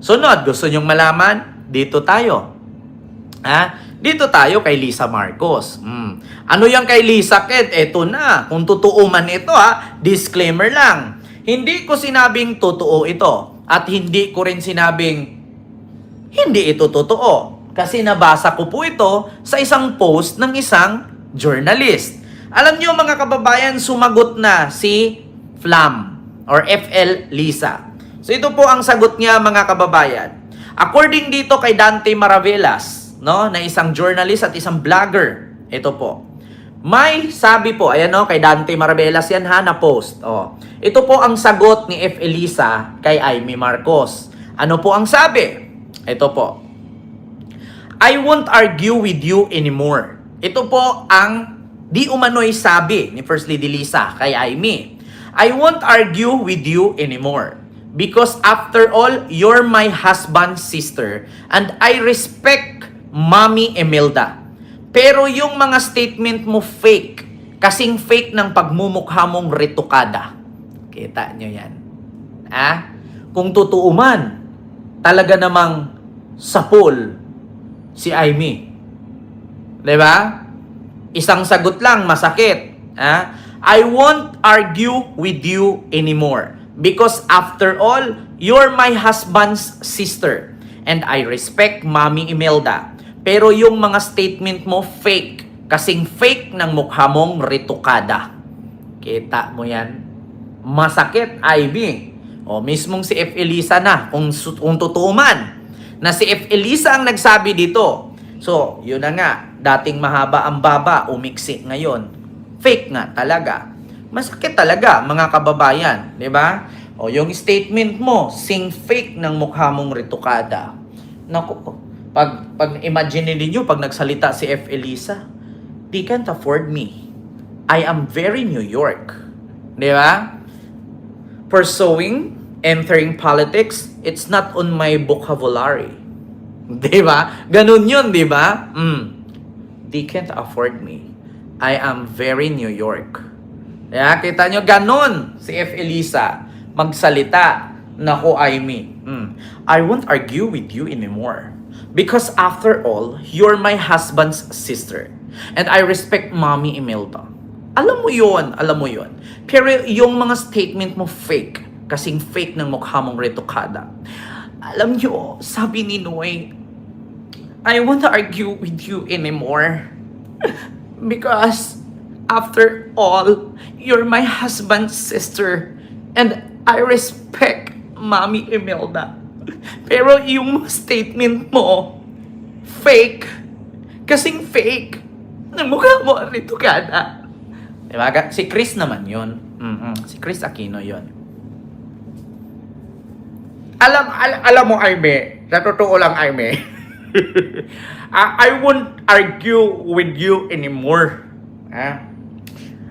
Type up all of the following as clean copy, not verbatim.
Sunod, gusto nyong malaman? Dito tayo. Dito tayo kay Lisa Marcos. Ano yung kay Lisa, Ked? Eto na. Kung totoo man ito, disclaimer lang. Hindi ko sinabing totoo ito. At hindi ko rin sinabing hindi ito totoo. Kasi nabasa ko po ito sa isang post ng isang journalist. Alam niyo mga kababayan, sumagot na si Flam or FL Lisa. So ito po ang sagot niya mga kababayan. According dito kay Dante Maravelas, no, na isang journalist at isang vlogger. Ito po. May sabi po, ayan no, kay Dante Maravelas yan na post. Ito po ang sagot ni F. Elisa kay Amy Marcos. Ano po ang sabi? Ito po. I won't argue with you anymore. Ito po ang di umano'y sabi ni First Lady Lisa kay Amy. I won't argue with you anymore. Because after all, you're my husband's sister and I respect Mommy Imelda. Pero yung mga statement mo fake. Kasing fake ng pagmumukha mong retokada. Kita nyo yan. Kung totoo man, talaga namang sapol si Amy. Diba? Isang sagot lang, masakit. I won't argue with you anymore. Because after all, you're my husband's sister. And I respect Mommy Imelda. Pero yung mga statement mo fake. Kasing fake ng mukha mong retokada. Kita mo yan? Masakit, Ivy. Mismong si F. Elisa na. Kung totoo man. Na si F. Elisa ang nagsabi dito. So, yun na nga. Dating mahaba ang baba, umiksi ngayon. Fake nga talaga. Masakit talaga, mga kababayan. Diba? Yung statement mo, sing fake ng mukha mong retokada. Naku, pag imagine ninyo, pag nagsalita si F. Elisa, they can't afford me. I am very New York. Diba? Pursuing, entering politics, it's not on my vocabulary. Diba? Ganun yun, diba? They can't afford me. I am very New York. Kita nyo, ganun si F. Elisa magsalita. Naku, Amy. I won't argue with you anymore. Because after all, you're my husband's sister. And I respect Mommy Imelda. Alam mo yun. Pero yung mga statement mo fake. Kasing fake ng mukha mong retokada. Alam nyo, sabi ni Noy, I won't argue with you anymore. Because after all, you're my husband's sister. And I respect Mommy Imelda. Pero yung statement mo, fake. Kasing fake. Ng mukha mo, retokada. Diba? Si Chris naman yun. Si Chris Aquino yun. Alam mo, Aime, sa totoo lang, Aime, I won't argue with you anymore.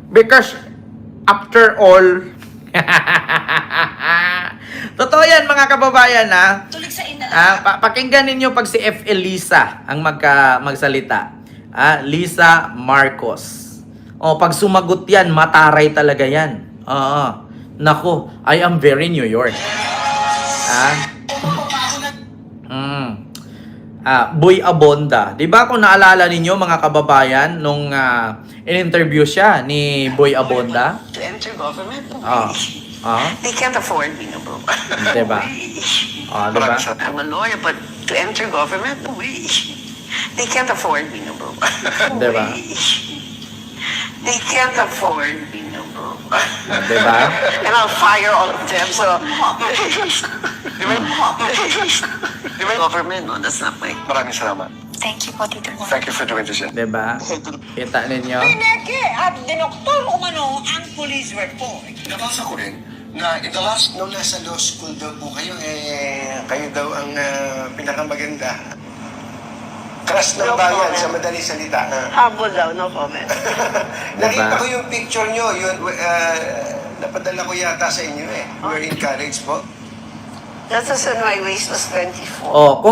Because after all, totoo yan mga kababayan Tulig sa ina. pakinggan ninyo pag si F. Elisa ang magsalita. Lisa Marcos. Pag sumagot yan, mataray talaga yan. Nako, I am very New York. Boy Abonda. Di ba kung naalala ninyo mga kababayan nung in-interview siya ni Boy Abonda? To enter government, They they can't afford me, no, bro. Diba? Diba? I'm a lawyer, but to enter government, no way. They can't afford me, no, bro. Diba? They can't afford me, no, bro. Diba? And I'll fire all of them, so... Government, no, that's not my... Maraming salamat. Thank you po, Tito Juan. Thank you for doing this. Diba? Kita ninyo? Pineke at dinoktor umano ang police report. Nabasa ko rin na in the last, nung nasa law school daw po kayo, kayo daw ang pinakamaganda. Crush ng bayan sa madaling salita. Habol daw, no comment. Nakita ko yung picture nyo, yun, napadala ko yata sa inyo We're in college po. That was when my waist was 24.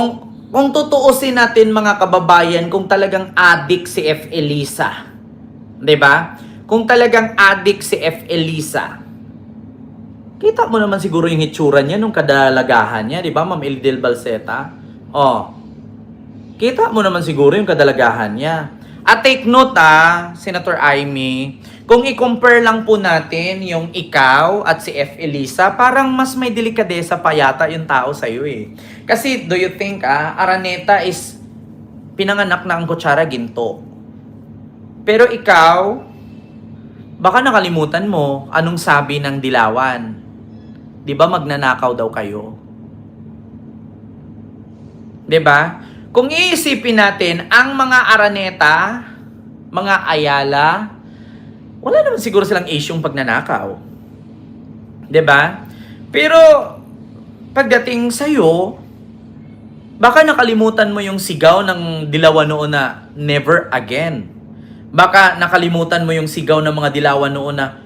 Kung tutuusin natin mga kababayan, kung talagang addict si F. Elisa, 'di ba? Kung talagang addict si F. Elisa, Kita mo naman siguro yung hitsura niya nung kadalagahan niya, di ba, Ma'am Eldel Balseta? Oh, kita mo naman siguro yung kadalagahan niya. At take note Senator Amy, kung i-compare lang po natin yung ikaw at si F. Elisa, parang mas may delikadesa pa yata yung tao sa'yo eh. Kasi do you think Araneta is pinanganak na ang kutsara ginto? Pero ikaw, baka nakalimutan mo anong sabi ng Dilawan. Di ba magnanakaw daw kayo? Di ba? Kung iisipin natin, ang mga Araneta, mga Ayala, wala naman siguro silang isyong pagnanakaw. Di ba? Pero, pagdating sa'yo, baka nakalimutan mo yung sigaw ng Dilawan noon na never again. Baka nakalimutan mo yung sigaw ng mga Dilawan noon na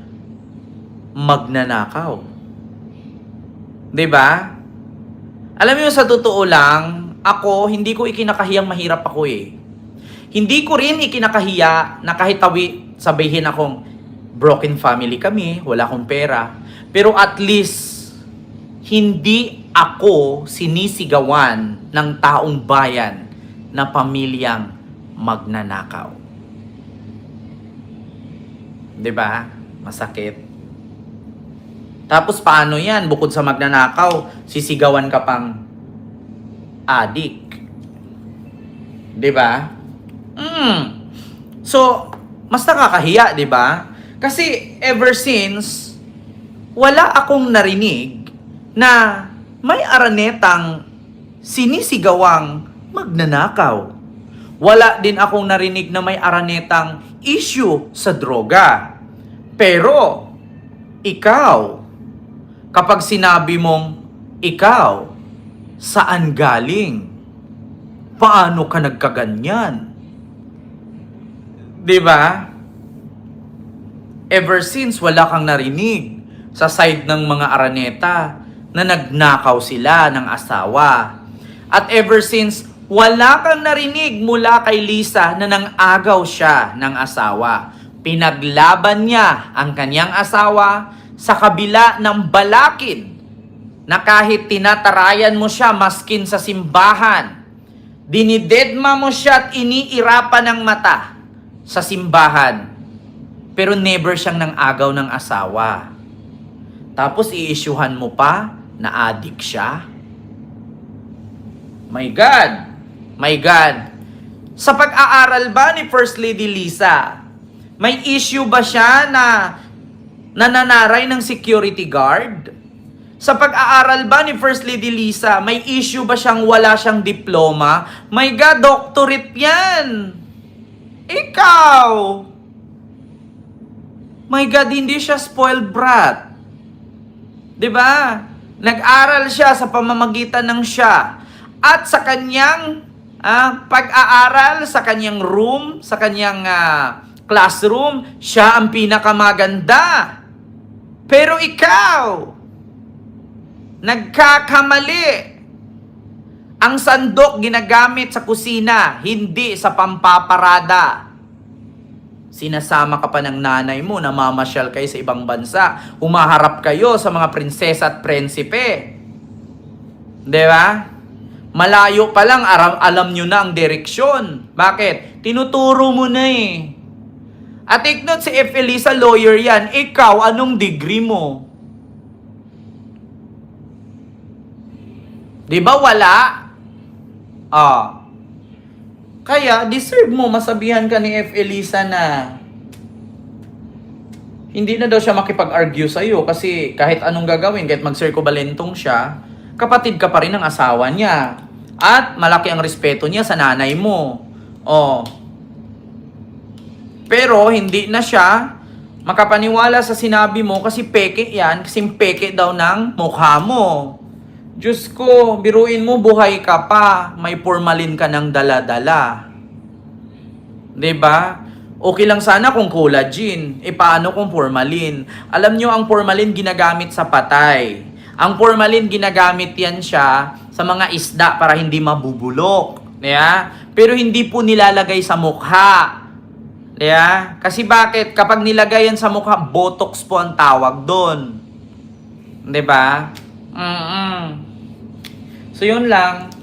magnanakaw. 'Di ba? Alam mo, sa totoo lang, ako hindi ko ikinakahiyang mahirap ako eh. Hindi ko rin ikinakahiya na kahit sabihin akong broken family kami, wala akong pera. Pero at least hindi ako sinisigawan ng taong bayan na pamilyang magnanakaw. 'Di ba? Masakit. Tapos paano yan? Bukod sa magnanakaw, sisigawan ka pang adik. 'Di ba? So, mas nakakahiya, 'di ba? Kasi ever since, wala akong narinig na may Aranetang sinisigawang magnanakaw. Wala din akong narinig na may Aranetang issue sa droga. Pero, ikaw, kapag sinabi mong ikaw, saan galing? Paano ka nagkaganyan? 'Di ba? Ever since, wala kang narinig sa side ng mga Araneta na nagnakaw sila ng asawa. At ever since, wala kang narinig mula kay Lisa na nang-agaw siya ng asawa. Pinaglaban niya ang kanyang asawa sa kabila ng balakid na kahit tinatarayan mo siya maskin sa simbahan, dinidedma mo siya at iniirapan ng mata sa simbahan, pero never siyang nang-agaw ng asawa. Tapos i-issuehan mo pa na adik siya? My God! My God! Sa pag-aaral ba ni First Lady Lisa, may issue ba siya na nananaray ng security guard? Sa pag-aaral ba ni First Lady Lisa, may issue ba siyang wala siyang diploma? My God, doctorate yan! Ikaw! My God, hindi siya spoiled brat. 'Di ba? Nag-aral siya sa pamamagitan ng siya. At sa kanyang pag-aaral, sa kanyang room, sa kanyang classroom, siya ang pinakamaganda. Pero ikaw, nagkakamali. Ang sandok ginagamit sa kusina, hindi sa pampaparada. Sinasama ka pa ng nanay mo na mamasyal kayo sa ibang bansa. Humaharap kayo sa mga prinsesa at prinsipe. 'Di ba? Malayo pa lang, alam nyo na ang direksyon. Bakit? Tinuturo mo na eh. At take note, si F. Elisa, lawyer yan. Ikaw, anong degree mo? Di ba wala? Kaya, deserve mo, masabihan ka ni F. Elisa na hindi na daw siya makipag-argue sa'yo kasi kahit anong gagawin, kahit mag-circubalentong siya, kapatid ka pa rin ng asawa niya. At malaki ang respeto niya sa nanay mo. Pero hindi na siya makapaniwala sa sinabi mo kasi peke yan, kasi peke daw ng mukha mo. Diyos ko, biruin mo, buhay ka pa, may formalin ka ng dala-dala. 'Di ba? Okay lang sana kung collagen. Paano kung formalin? Alam nyo, ang formalin ginagamit sa patay. Ang formalin ginagamit yan siya sa mga isda para hindi mabubulok. Yeah? Pero hindi po nilalagay sa mukha. Yeah? Kasi bakit? Kapag nilagay yan sa mukha, botox po ang tawag doon. 'Di ba? So yun lang.